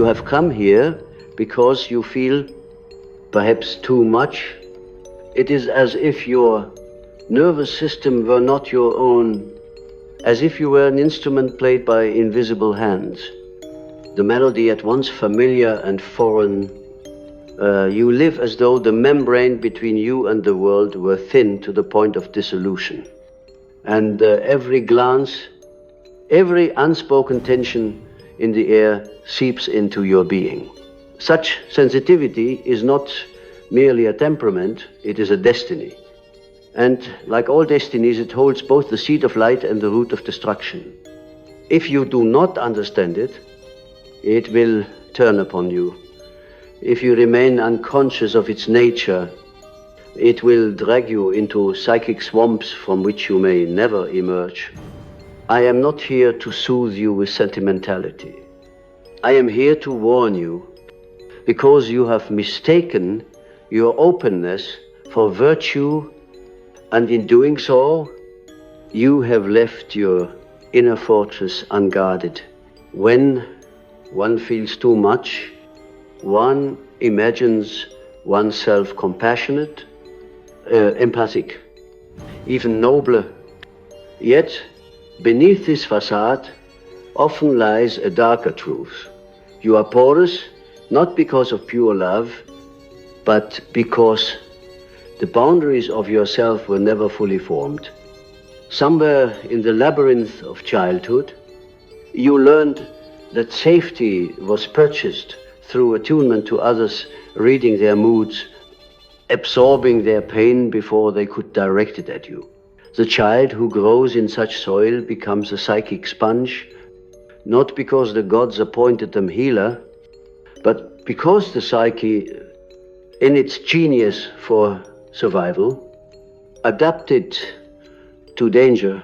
You have come here because you feel perhaps too much. It is as if your nervous system were not your own, as if you were an instrument played by invisible hands. The melody at once familiar and foreign. You live as though the membrane between you and the world were thin to the point of dissolution. And every glance, every unspoken tension in the air seeps into your being. Such sensitivity is not merely a temperament, it is a destiny. And like all destinies, it holds both the seed of light and the root of destruction. If you do not understand it, it will turn upon you. If you remain unconscious of its nature, it will drag you into psychic swamps from which you may never emerge. I am not here to soothe you with sentimentality. I am here to warn you, because you have mistaken your openness for virtue, and in doing so, you have left your inner fortress unguarded. When one feels too much, one imagines oneself compassionate, empathic, even nobler. Yet, beneath this facade often lies a darker truth. You are porous, not because of pure love, but because the boundaries of yourself were never fully formed. Somewhere in the labyrinth of childhood, you learned that safety was purchased through attunement to others, reading their moods, absorbing their pain before they could direct it at you. The child who grows in such soil becomes a psychic sponge, not because the gods appointed them healer, but because the psyche, in its genius for survival, adapted to danger.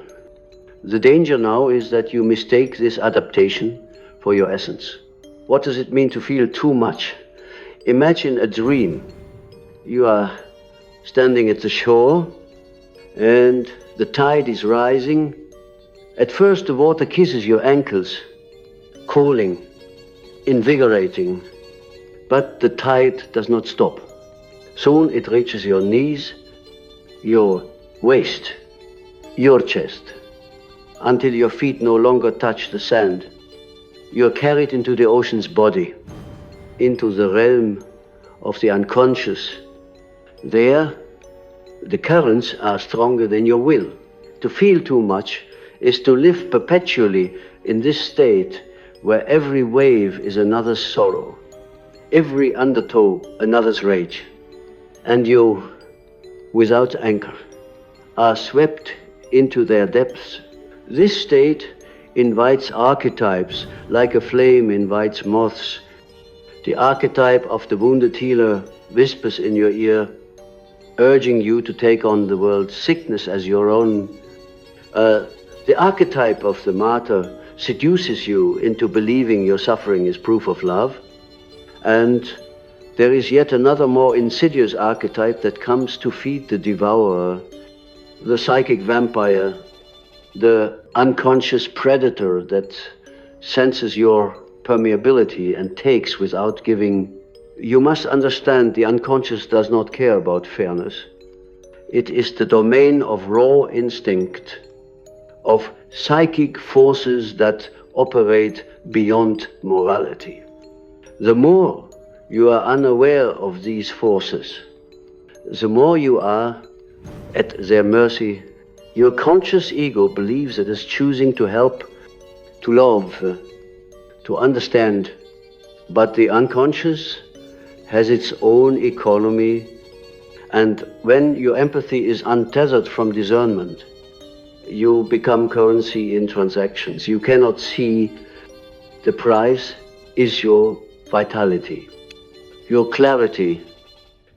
The danger now is that you mistake this adaptation for your essence. What does it mean to feel too much? Imagine a dream. You are standing at the shore and the tide is rising. At first the water kisses your ankles, cooling, invigorating, but the tide does not stop. Soon it reaches your knees, your waist, your chest, until your feet no longer touch the sand. You are carried into the ocean's body, into the realm of the unconscious. There, the currents are stronger than your will. To feel too much is to live perpetually in this state where every wave is another's sorrow, every undertow another's rage, and you, without anchor, are swept into their depths. This state invites archetypes like a flame invites moths. The archetype of the wounded healer whispers in your ear, urging you to take on the world's sickness as your own. The archetype of the martyr seduces you into believing your suffering is proof of love. And there is yet another more insidious archetype that comes to feed the devourer, the psychic vampire, the unconscious predator that senses your permeability and takes without giving. You must understand the unconscious does not care about fairness. It is the domain of raw instinct, of psychic forces that operate beyond morality. The more you are unaware of these forces, the more you are at their mercy. Your conscious ego believes it is choosing to help, to love, to understand, but the unconscious has its own economy, and when your empathy is untethered from discernment, you become currency in transactions. You cannot see the price is your vitality, your clarity,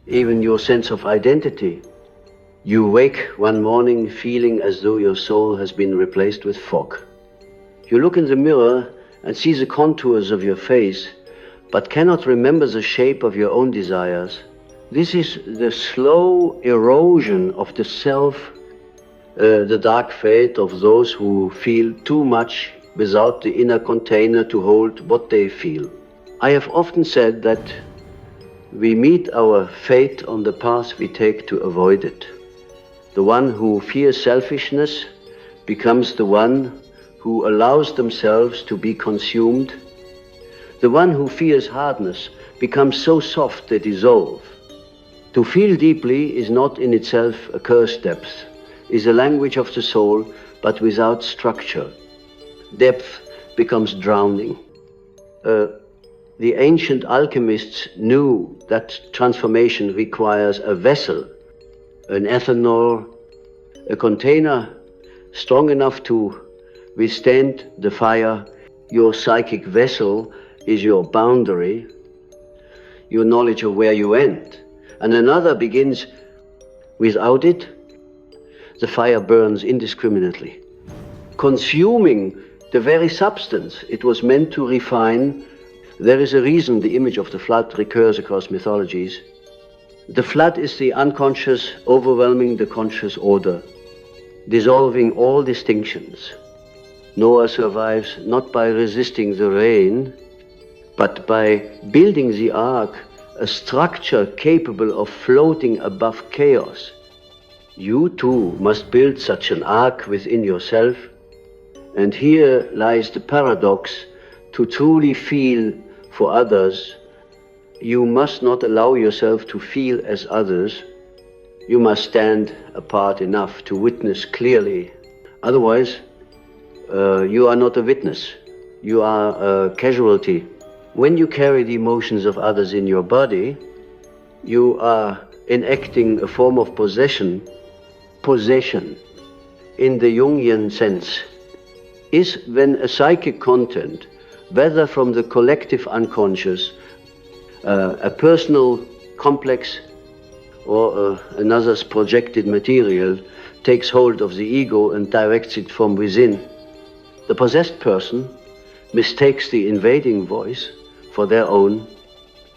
even your sense of identity. You wake one morning feeling as though your soul has been replaced with fog. You look in the mirror and see the contours of your face, but cannot remember the shape of your own desires. This is the slow erosion of the self, the dark fate of those who feel too much without the inner container to hold what they feel. I have often said that we meet our fate on the path we take to avoid it. The one who fears selfishness becomes the one who allows themselves to be consumed. The one who fears hardness becomes so soft they dissolve. To feel deeply is not in itself a curse depth, is a language of the soul, but without structure. Depth becomes drowning. The ancient alchemists knew that transformation requires a vessel, an ethanol, a container strong enough to withstand the fire. Your psychic vessel is your boundary, your knowledge of where you end. And another begins. Without it, the fire burns indiscriminately, consuming the very substance it was meant to refine. There is a reason the image of the flood recurs across mythologies. The flood is the unconscious overwhelming the conscious order, dissolving all distinctions. Noah survives not by resisting the rain, but by building the ark, a structure capable of floating above chaos. You too must build such an ark within yourself. And here lies the paradox. To truly feel for others, you must not allow yourself to feel as others. You must stand apart enough to witness clearly. Otherwise, you are not a witness. You are a casualty. When you carry the emotions of others in your body, you are enacting a form of possession. Possession, in the Jungian sense, is when a psychic content, whether from the collective unconscious, a personal complex, or another's projected material, takes hold of the ego and directs it from within. The possessed person mistakes the invading voice for their own.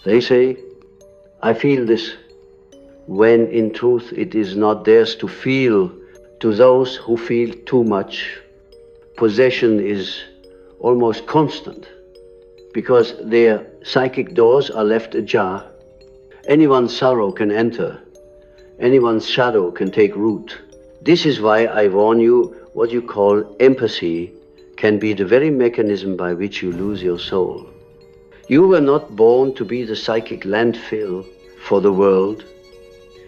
They say, I feel this, when in truth it is not theirs to feel. To those who feel too much, possession is almost constant, because their psychic doors are left ajar. Anyone's sorrow can enter, anyone's shadow can take root. This is why I warn you, what you call empathy can be the very mechanism by which you lose your soul. You were not born to be the psychic landfill for the world.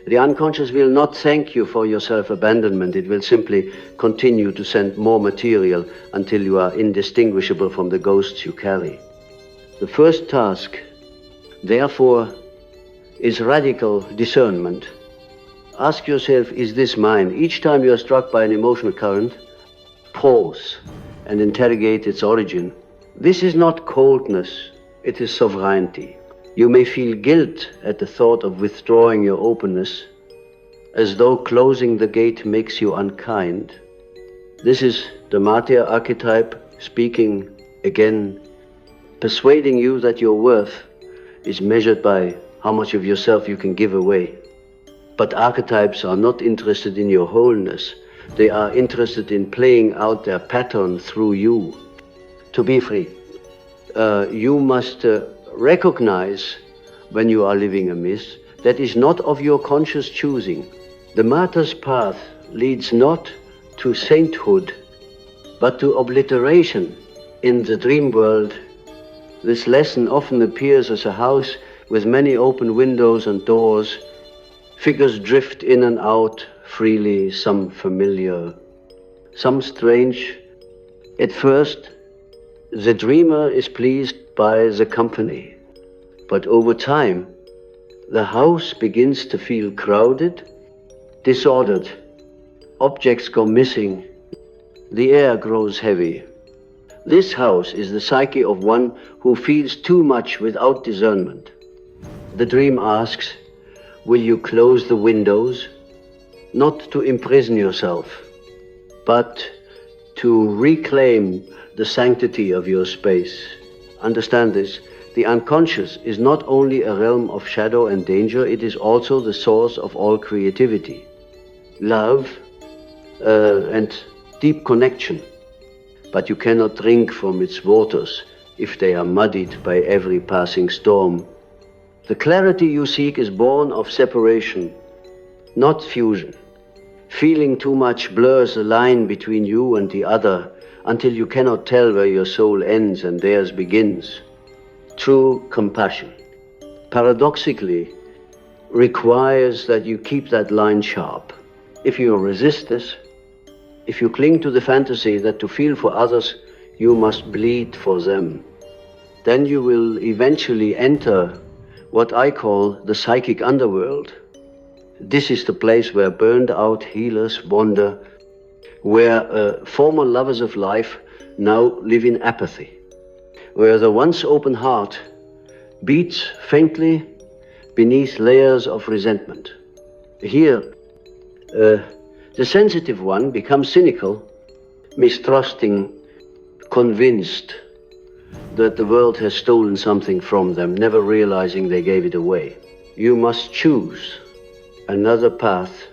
The unconscious will not thank you for your self-abandonment. It will simply continue to send more material until you are indistinguishable from the ghosts you carry. The first task, therefore, is radical discernment. Ask yourself, is this mine? Each time you are struck by an emotional current, pause and interrogate its origin. This is not coldness, it is sovereignty. You may feel guilt at the thought of withdrawing your openness, as though closing the gate makes you unkind. This is the martyr archetype speaking again, persuading you that your worth is measured by how much of yourself you can give away. But archetypes are not interested in your wholeness. They are interested in playing out their pattern through you. To be free, you must recognize, when you are living a myth, that is not of your conscious choosing. The martyr's path leads not to sainthood, but to obliteration. In the dream world, this lesson often appears as a house with many open windows and doors. Figures drift in and out freely, some familiar, some strange. At first, the dreamer is pleased by the company, but over time, the house begins to feel crowded, disordered. Objects go missing, the air grows heavy. This house is the psyche of one who feels too much without discernment. The dream asks, will you close the windows, not to imprison yourself, but to reclaim the sanctity of your space? Understand this, the unconscious is not only a realm of shadow and danger, it is also the source of all creativity, love, and deep connection. But you cannot drink from its waters. if they are muddied by every passing storm. The clarity you seek is born of separation, not fusion. Feeling too much blurs the line between you and the other until you cannot tell where your soul ends and theirs begins. True compassion, paradoxically, requires that you keep that line sharp. If you resist this, if you cling to the fantasy that to feel for others you must bleed for them, then you will eventually enter what I call the psychic underworld. This is the place where burned out healers wander, where former lovers of life now live in apathy, where the once open heart beats faintly beneath layers of resentment. Here, the sensitive one becomes cynical, mistrusting, convinced that the world has stolen something from them, never realizing they gave it away. You must choose another path.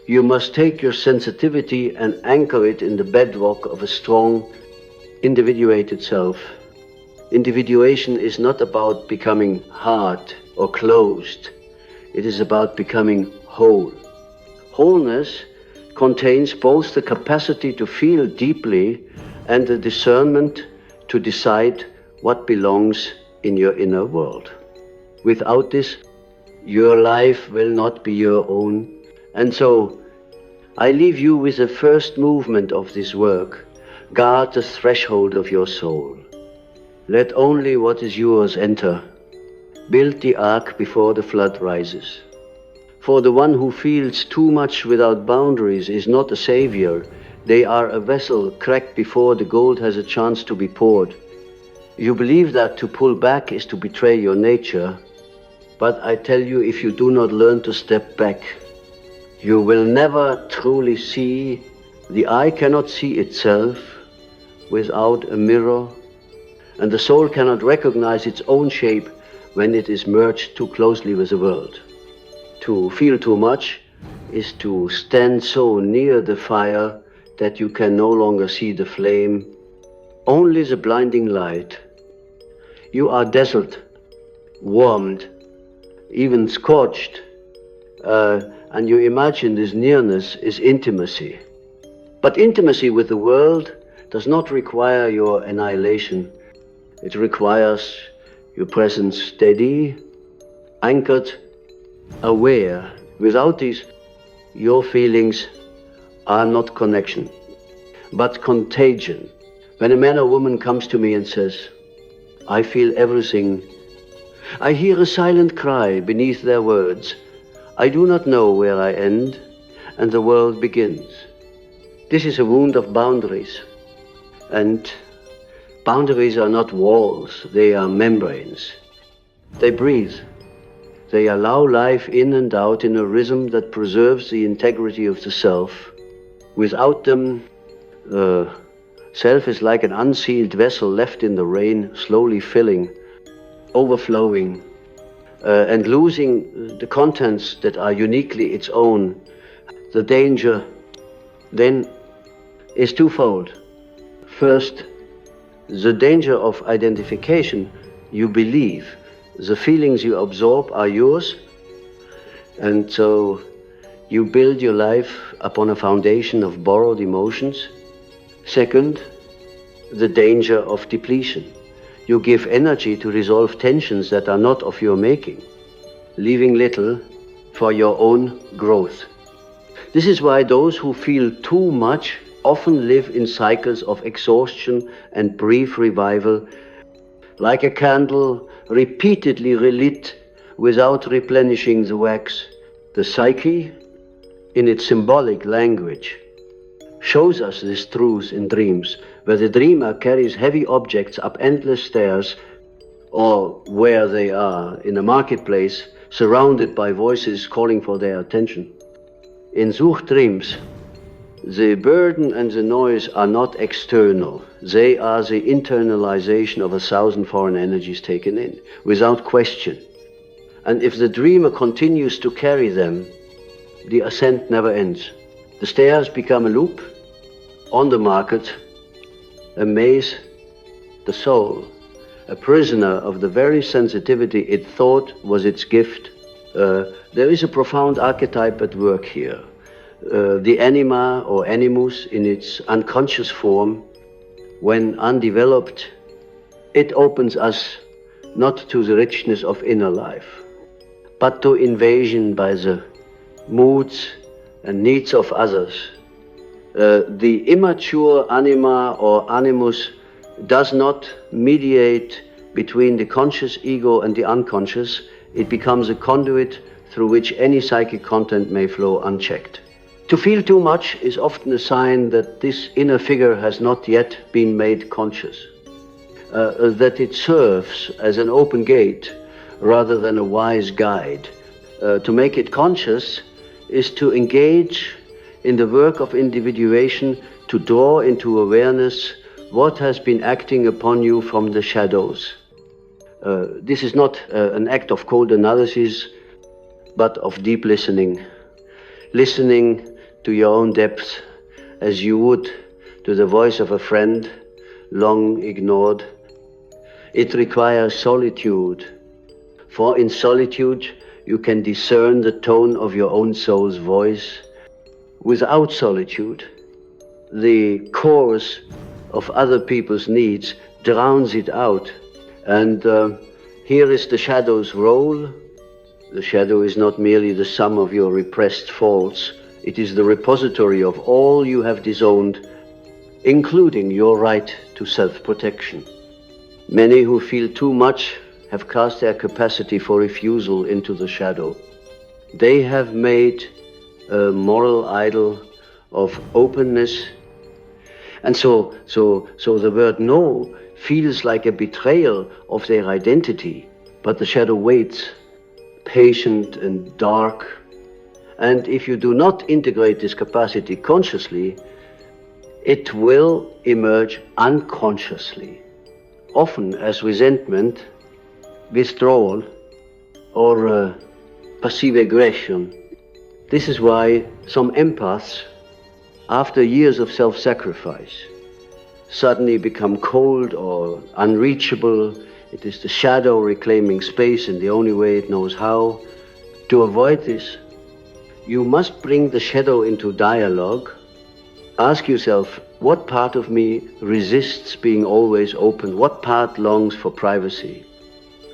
You must take your sensitivity and anchor it in the bedrock of a strong, individuated self. Individuation is not about becoming hard or closed. It is about becoming whole. Wholeness contains both the capacity to feel deeply and the discernment to decide what belongs in your inner world. Without this, your life will not be your own. And so, I leave you with the first movement of this work. Guard the threshold of your soul. Let only what is yours enter. Build the ark before the flood rises. For the one who feels too much without boundaries is not a savior. They are a vessel cracked before the gold has a chance to be poured. You believe that to pull back is to betray your nature, but I tell you, if you do not learn to step back, you will never truly see. The eye cannot see itself without a mirror, and the soul cannot recognize its own shape when it is merged too closely with the world. To feel too much is to stand so near the fire that you can no longer see the flame, only the blinding light. You are dazzled, warmed, even scorched, and you imagine this nearness is intimacy. But intimacy with the world does not require your annihilation. It requires your presence steady, anchored, aware. Without these, your feelings are not connection, but contagion. When a man or woman comes to me and says, I feel everything, I hear a silent cry beneath their words. I do not know where I end and the world begins. This is a wound of boundaries. And boundaries are not walls, they are membranes. They breathe. They allow life in and out in a rhythm that preserves the integrity of the self. Without them, self is like an unsealed vessel left in the rain, slowly filling, overflowing, and losing the contents that are uniquely its own. The danger then is twofold. First, the danger of identification. You believe the feelings you absorb are yours, and so you build your life upon a foundation of borrowed emotions. Second, the danger of depletion. You give energy to resolve tensions that are not of your making, leaving little for your own growth. This is why those who feel too much often live in cycles of exhaustion and brief revival, like a candle repeatedly relit without replenishing the wax. The Psyche, in its symbolic language, shows us this truth in dreams, where the dreamer carries heavy objects up endless stairs, or where they are in a marketplace, surrounded by voices calling for their attention. In Suchdreams, the burden and the noise are not external. They are the internalization of 1,000 foreign energies taken in, without question. And if the dreamer continues to carry them, the ascent never ends. The stairs become a loop. On the market, a maze, the soul a prisoner of the very sensitivity it thought was its gift. There is a profound archetype at work here. The anima or animus in its unconscious form, when undeveloped, it opens us not to the richness of inner life, but to invasion by the moods and needs of others. The immature anima or animus does not mediate between the conscious ego and the unconscious. It becomes a conduit through which any psychic content may flow unchecked. To feel too much is often a sign that this inner figure has not yet been made conscious, that it serves as an open gate rather than a wise guide. To make it conscious is to engage in the work of individuation, to draw into awareness what has been acting upon you from the shadows. This is not an act of cold analysis, but of deep listening. Listening to your own depths as you would to the voice of a friend long ignored. It requires solitude, for in solitude you can discern the tone of your own soul's voice. Without solitude, the chorus of other people's needs drowns it out. And here is the shadow's role. The shadow is not merely the sum of your repressed faults. It is the repository of all you have disowned, including your right to self-protection. Many who feel too much have cast their capacity for refusal into the shadow. They have made a moral idol of openness. And so the word no feels like a betrayal of their identity, but the shadow waits, patient and dark. And if you do not integrate this capacity consciously, it will emerge unconsciously, often as resentment, withdrawal, or passive aggression. This is why some empaths, after years of self-sacrifice, suddenly become cold or unreachable. It is the shadow reclaiming space in the only way it knows how. To avoid this, you must bring the shadow into dialogue. Ask yourself, what part of me resists being always open? What part longs for privacy,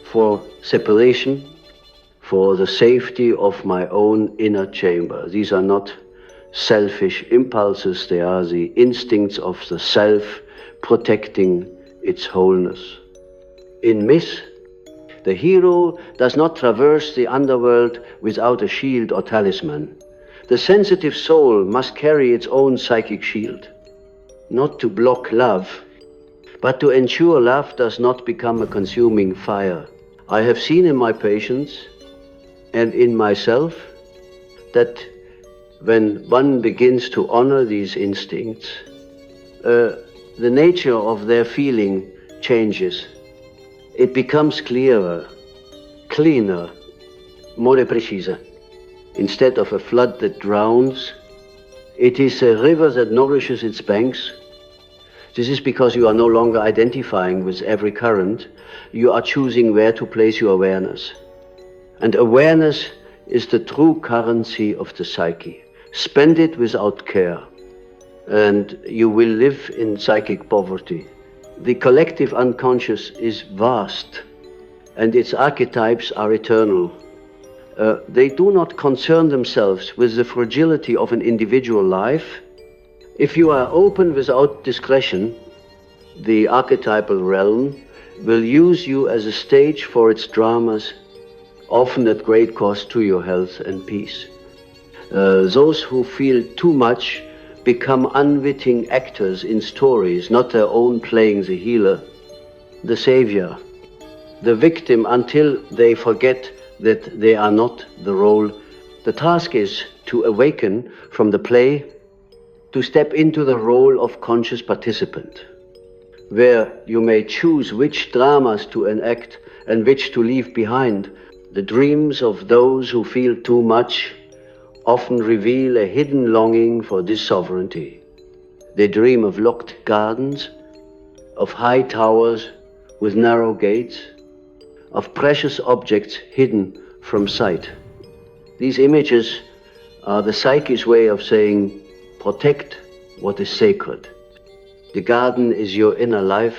for separation, for the safety of my own inner chamber? These are not selfish impulses, they are the instincts of the self protecting its wholeness. In myth, the hero does not traverse the underworld without a shield or talisman. The sensitive soul must carry its own psychic shield, not to block love, but to ensure love does not become a consuming fire. I have seen in my patients and in myself that when one begins to honor these instincts, the nature of their feeling changes. It becomes clearer, cleaner, more precise. Instead of a flood that drowns, it is a river that nourishes its banks. This is because you are no longer identifying with every current. You are choosing where to place your awareness. And awareness is the true currency of the psyche. Spend it without care, and you will live in psychic poverty. The collective unconscious is vast, and its archetypes are eternal. They do not concern themselves with the fragility of an individual life. If you are open without discretion, the archetypal realm will use you as a stage for its dramas, often at great cost to your health and peace. Those who feel too much become unwitting actors in stories, not their own playing the healer, the savior, the victim, until they forget that they are not the role. The task is to awaken from the play, to step into the role of conscious participant, where you may choose which dramas to enact and which to leave behind. The dreams of those who feel too much often reveal a hidden longing for this sovereignty. They dream of locked gardens, of high towers with narrow gates, of precious objects hidden from sight. These images are the Psyche's way of saying, protect what is sacred. The garden is your inner life,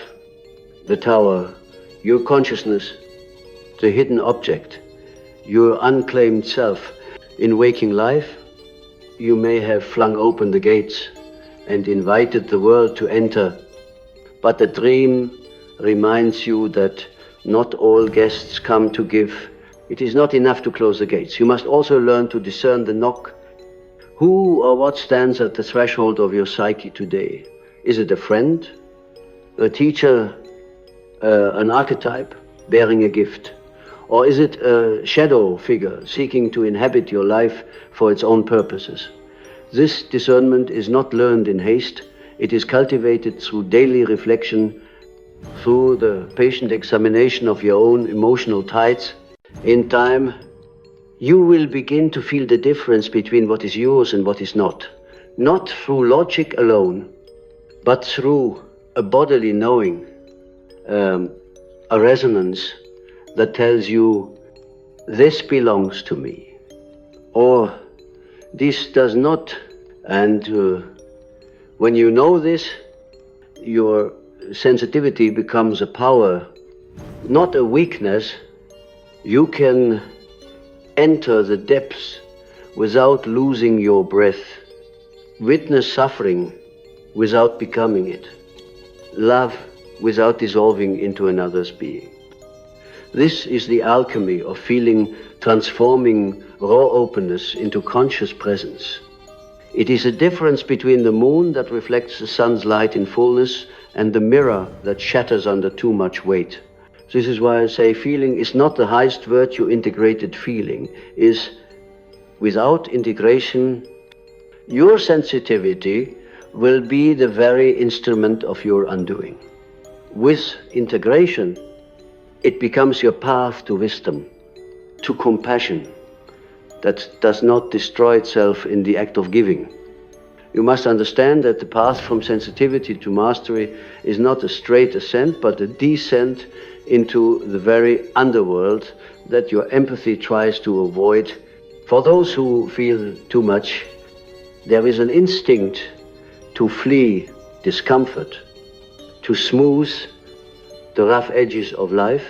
the tower, your consciousness, the hidden object, your unclaimed self. In waking life, you may have flung open the gates and invited the world to enter, but the dream reminds you that not all guests come to give. It is not enough to close the gates. You must also learn to discern the knock. Who or what stands at the threshold of your psyche today? Is it a friend, a teacher, an archetype bearing a gift? Or is it a shadow figure seeking to inhabit your life for its own purposes? This discernment is not learned in haste. It is cultivated through daily reflection, through the patient examination of your own emotional tides. In time, you will begin to feel the difference between what is yours and what is not through logic alone, but through a bodily knowing, a resonance that tells you, this belongs to me, or this does not. And when you know this, your sensitivity becomes a power, not a weakness. You can enter the depths without losing your breath, witness suffering without becoming it, love without dissolving into another's being. This is the alchemy of feeling, transforming raw openness into conscious presence. It is a difference between the moon that reflects the sun's light in fullness and the mirror that shatters under too much weight. This is why I say feeling is not the highest virtue. Integrated feeling is, without integration, your sensitivity will be the very instrument of your undoing. With integration, it becomes your path to wisdom, to compassion that does not destroy itself in the act of giving. You must understand that the path from sensitivity to mastery is not a straight ascent, but a descent into the very underworld that your empathy tries to avoid. For those who feel too much, there is an instinct to flee discomfort, to smooth the rough edges of life,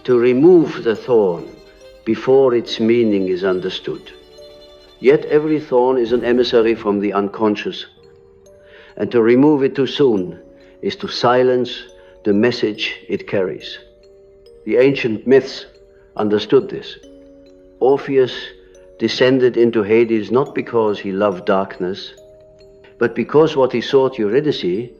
to remove the thorn before its meaning is understood. Yet every thorn is an emissary from the unconscious, and to remove it too soon is to silence the message it carries. The ancient myths understood this. Orpheus descended into Hades not because he loved darkness, but because what he sought Eurydice,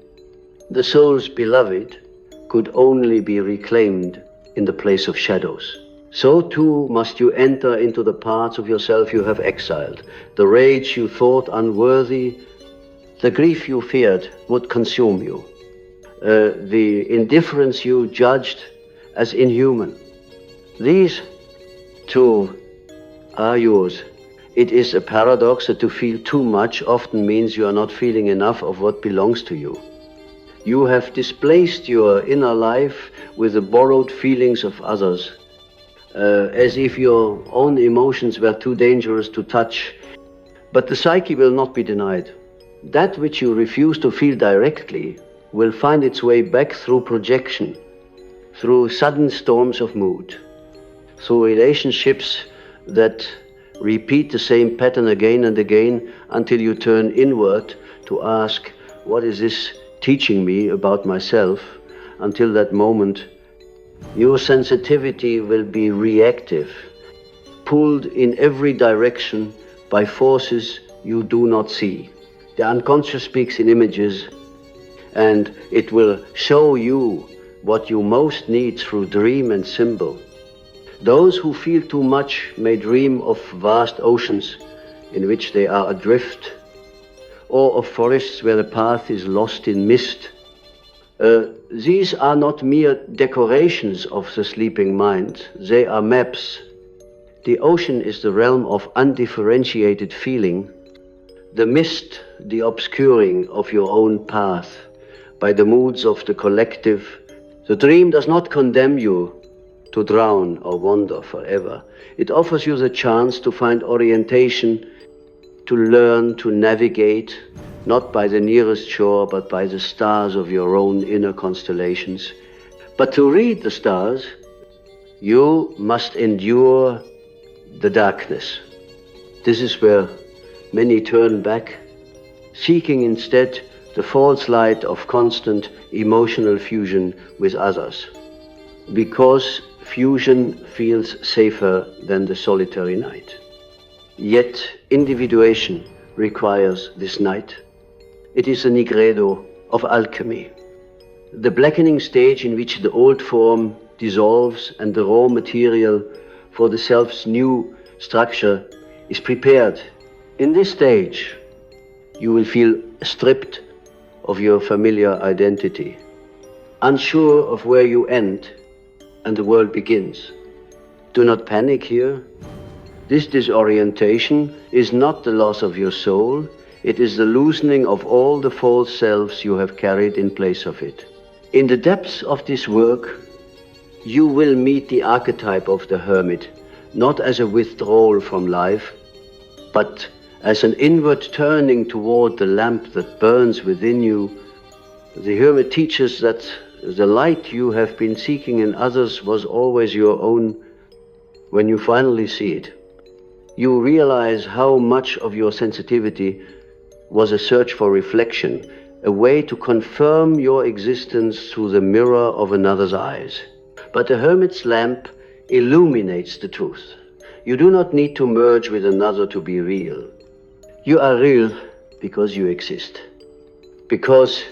the soul's beloved, could only be reclaimed in the place of shadows. So too must you enter into the parts of yourself you have exiled. The rage you thought unworthy, the grief you feared would consume you, the indifference you judged as inhuman. These too are yours. It is a paradox that to feel too much often means you are not feeling enough of what belongs to you. You have displaced your inner life with the borrowed feelings of others, as if your own emotions were too dangerous to touch. But the psyche will not be denied. That which you refuse to feel directly will find its way back through projection, through sudden storms of mood, through relationships that repeat the same pattern again and again until you turn inward to ask, what is this teaching me about myself? Until that moment, your sensitivity will be reactive, pulled in every direction by forces you do not see. The unconscious speaks in images, and it will show you what you most need through dream and symbol. Those who feel too much may dream of vast oceans in which they are adrift, or of forests where the path is lost in mist. These are not mere decorations of the sleeping mind, they are maps. The ocean is the realm of undifferentiated feeling, the mist, the obscuring of your own path by the moods of the collective, The dream does not condemn you to drown or wander forever. It offers you the chance to find orientation, to learn to navigate, not by the nearest shore, but by the stars of your own inner constellations. But to read the stars, you must endure the darkness. This is where many turn back, seeking instead the false light of constant emotional fusion with others, because fusion feels safer than the solitary night. Yet individuation requires this night. It is a nigredo of alchemy, the blackening stage in which the old form dissolves and the raw material for the self's new structure is prepared. In this stage, you will feel stripped of your familiar identity, unsure of where you end and the world begins. Do not panic here. This disorientation is not the loss of your soul, it is the loosening of all the false selves you have carried in place of it. In the depths of this work, you will meet the archetype of the hermit, not as a withdrawal from life, but as an inward turning toward the lamp that burns within you. The hermit teaches that the light you have been seeking in others was always your own. When you finally see it, you realize how much of your sensitivity was a search for reflection, a way to confirm your existence through the mirror of another's eyes. But the hermit's lamp illuminates the truth. You do not need to merge with another to be real. You are real because you exist, because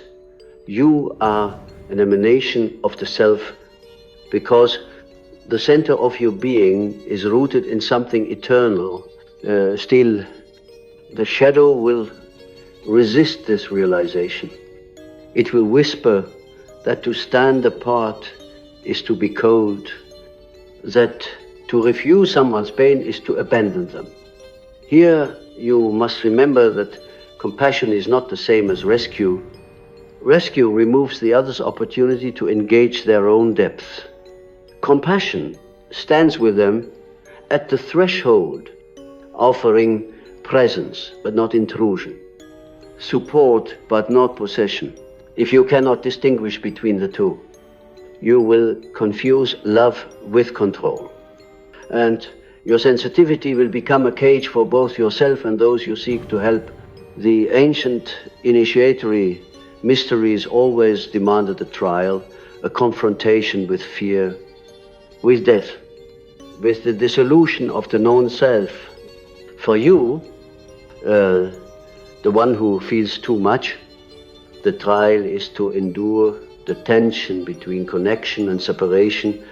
you are an emanation of the self, because the center of your being is rooted in something eternal. Still, the shadow will resist this realization. It will whisper that to stand apart is to be cold, that to refuse someone's pain is to abandon them. Here you must remember that compassion is not the same as rescue. Rescue removes the other's opportunity to engage their own depths. Compassion stands with them at the threshold, offering presence but not intrusion, support but not possession. If you cannot distinguish between the two, you will confuse love with control. And your sensitivity will become a cage for both yourself and those you seek to help. The ancient initiatory mysteries always demanded a trial, a confrontation with fear, with death, with the dissolution of the known self. For you, the one who feels too much, the trial is to endure the tension between connection and separation.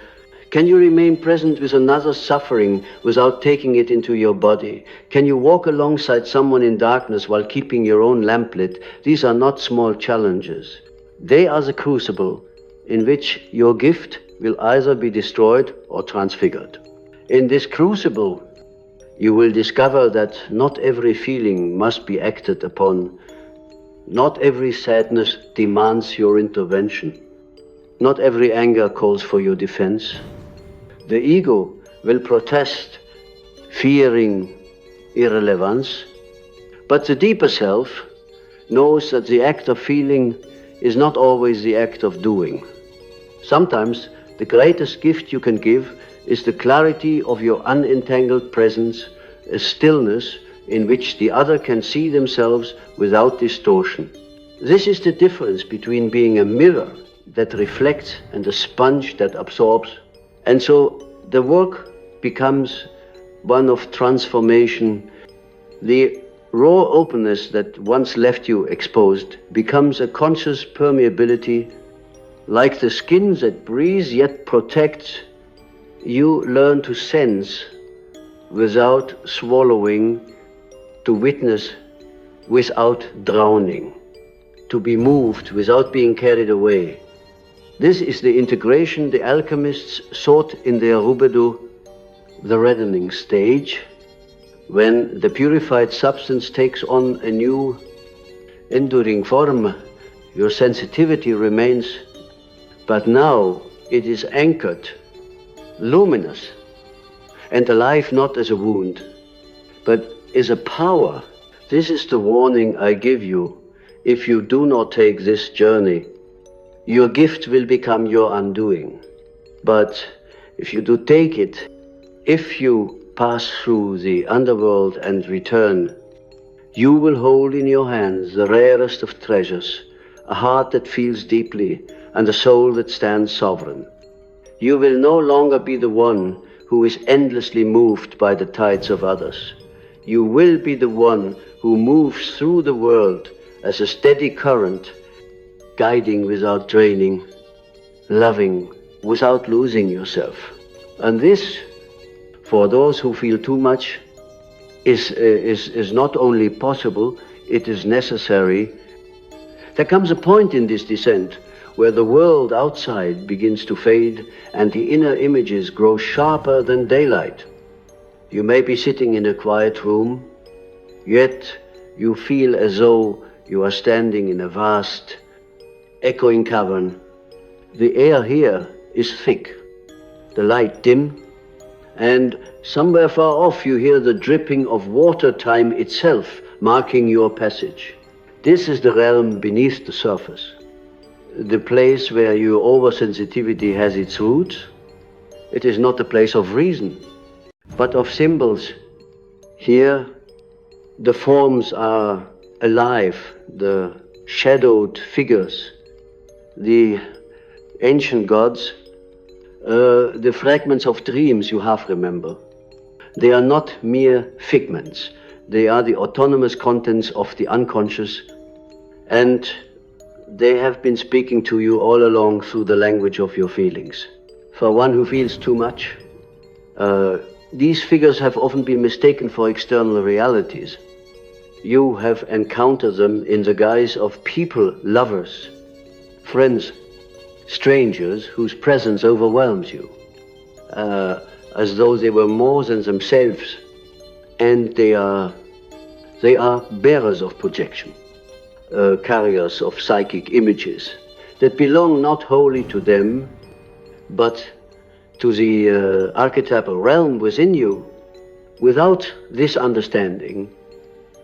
Can you remain present with another's suffering without taking it into your body? Can you walk alongside someone in darkness while keeping your own lamp lit? These are not small challenges. They are the crucible in which your gift will either be destroyed or transfigured. In this crucible, you will discover that not every feeling must be acted upon. Not every sadness demands your intervention. Not every anger calls for your defense. The ego will protest, fearing irrelevance, but the deeper self knows that the act of feeling is not always the act of doing. Sometimes the greatest gift you can give is the clarity of your unentangled presence, a stillness in which the other can see themselves without distortion. This is the difference between being a mirror that reflects and a sponge that absorbs. And so the work becomes one of transformation. The raw openness that once left you exposed becomes a conscious permeability. Like the skin that breathes yet protects, you learn to sense without swallowing, to witness without drowning, to be moved without being carried away. This is the integration the alchemists sought in their rubedo, the reddening stage, when the purified substance takes on a new, enduring form. Your sensitivity remains But now it is anchored, luminous, and alive not as a wound, but as a power. This is the warning I give you. If you do not take this journey, your gift will become your undoing. But if you do take it, if you pass through the underworld and return, you will hold in your hands the rarest of treasures, a heart that feels deeply and a soul that stands sovereign. You will no longer be the one who is endlessly moved by the tides of others. You will be the one who moves through the world as a steady current, guiding without draining, loving without losing yourself. And this, for those who feel too much, is not only possible, it is necessary. There comes a point in this descent where the world outside begins to fade and the inner images grow sharper than daylight. You may be sitting in a quiet room, yet you feel as though you are standing in a vast, echoing cavern. The air here is thick, the light dim, and somewhere far off you hear the dripping of water time itself marking your passage. This is the realm beneath the surface, the place where your oversensitivity has its roots. It is not a place of reason, but of symbols. Here, the forms are alive, the shadowed figures, the ancient gods, the fragments of dreams you half remember. They are not mere figments. They are the autonomous contents of the unconscious, and they have been speaking to you all along through the language of your feelings. For one who feels too much, these figures have often been mistaken for external realities. You have encountered them in the guise of people, lovers, friends, strangers whose presence overwhelms you, as though they were more than themselves, and they are bearers of projection, carriers of psychic images that belong not wholly to them, but to the archetypal realm within you. Without this understanding,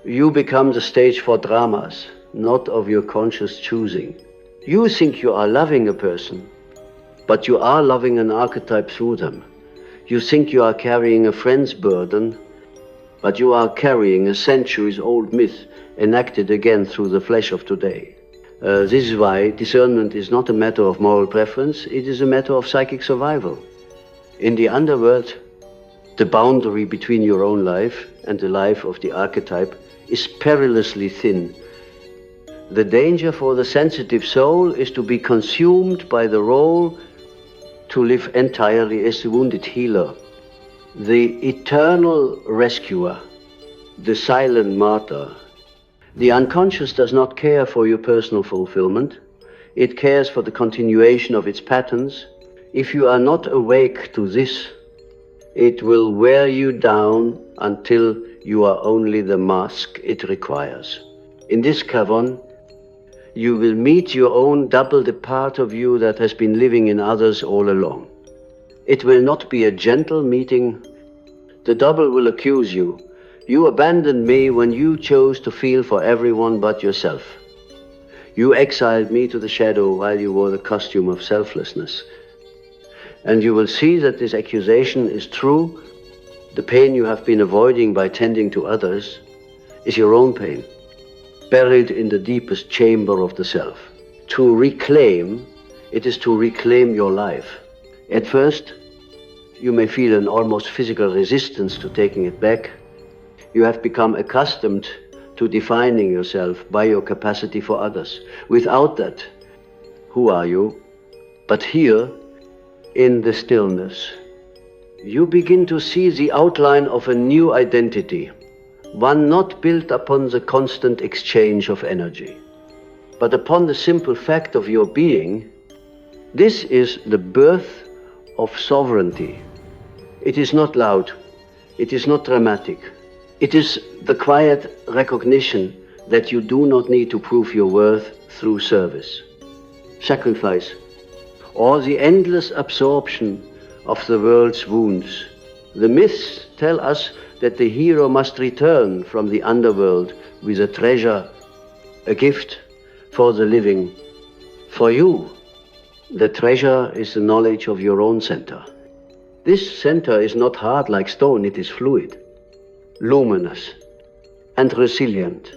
you become the stage for dramas, not of your conscious choosing. You think you are loving a person, but you are loving an archetype through them. You think you are carrying a friend's burden, but you are carrying a centuries-old myth enacted again through the flesh of today. This is why discernment is not a matter of moral preference, it is a matter of psychic survival. In the underworld, the boundary between your own life and the life of the archetype is perilously thin. The danger for the sensitive soul is to be consumed by the role to live entirely as the wounded healer, the eternal rescuer, the silent martyr. The unconscious does not care for your personal fulfillment. It cares for the continuation of its patterns. If you are not awake to this, it will wear you down until you are only the mask it requires. In this cavern, you will meet your own double, the part of you that has been living in others all along. It will not be a gentle meeting. The double will accuse you. You abandoned me when you chose to feel for everyone but yourself. You exiled me to the shadow while you wore the costume of selflessness. And you will see that this accusation is true. The pain you have been avoiding by tending to others is your own pain, buried in the deepest chamber of the self. To reclaim, it is to reclaim your life. At first, you may feel an almost physical resistance to taking it back. You have become accustomed to defining yourself by your capacity for others. Without that, who are you? But here, in the stillness, you begin to see the outline of a new identity, one not built upon the constant exchange of energy, but upon the simple fact of your being. This is the birth of sovereignty. It is not loud, it is not dramatic. It is the quiet recognition that you do not need to prove your worth through service, sacrifice, or the endless absorption of the world's wounds. The myths tell us that the hero must return from the underworld with a treasure, a gift for the living. For you, the treasure is the knowledge of your own center. This center is not hard like stone, it is fluid, luminous, and resilient.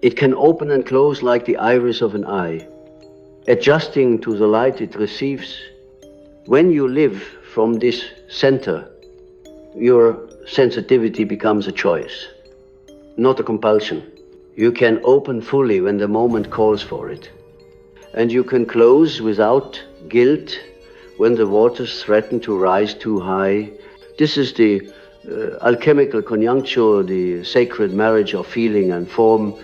It can open and close like the iris of an eye, adjusting to the light it receives. When you live from this center, your sensitivity becomes a choice, not a compulsion. You can open fully when the moment calls for it, and you can close without guilt when the waters threaten to rise too high. This is the alchemical conjuncture, the sacred marriage of feeling and form.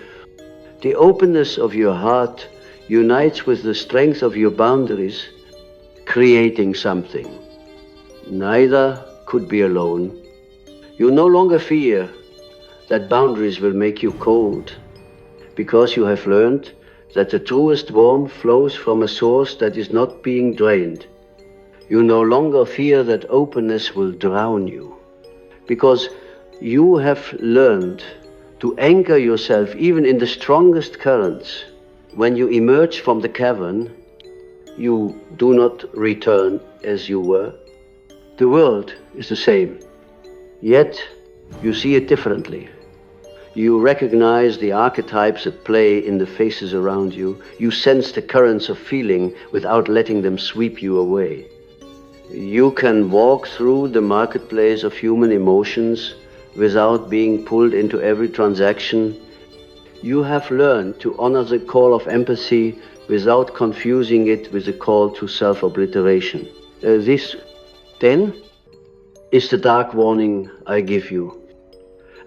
The openness of your heart unites with the strength of your boundaries, creating something. Neither could be alone. You no longer fear that boundaries will make you cold, because you have learned that the truest warmth flows from a source that is not being drained. You no longer fear that openness will drown you, because you have learned to anchor yourself even in the strongest currents. When you emerge from the cavern, you do not return as you were. The world is the same, yet you see it differently. You recognize the archetypes at play in the faces around you. You sense the currents of feeling without letting them sweep you away. You can walk through the marketplace of human emotions without being pulled into every transaction. You have learned to honor the call of empathy without confusing it with the call to self-obliteration. This, then, is the dark warning I give you.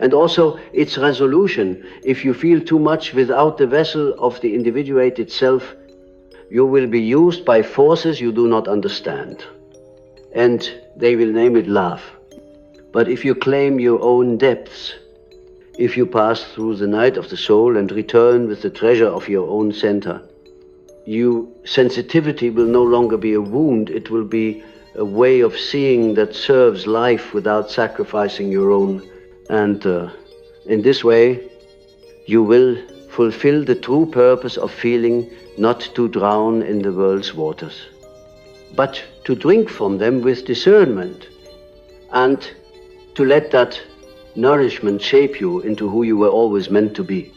And also its resolution. If you feel too much without the vessel of the individuated self, you will be used by forces you do not understand. And they will name it love. But if you claim your own depths, if you pass through the night of the soul and return with the treasure of your own center, your sensitivity will no longer be a wound, it will be a way of seeing that serves life without sacrificing your own. And in this way, you will fulfill the true purpose of feeling, not to drown in the world's waters, but to drink from them with discernment, and to let that nourishment shape you into who you were always meant to be.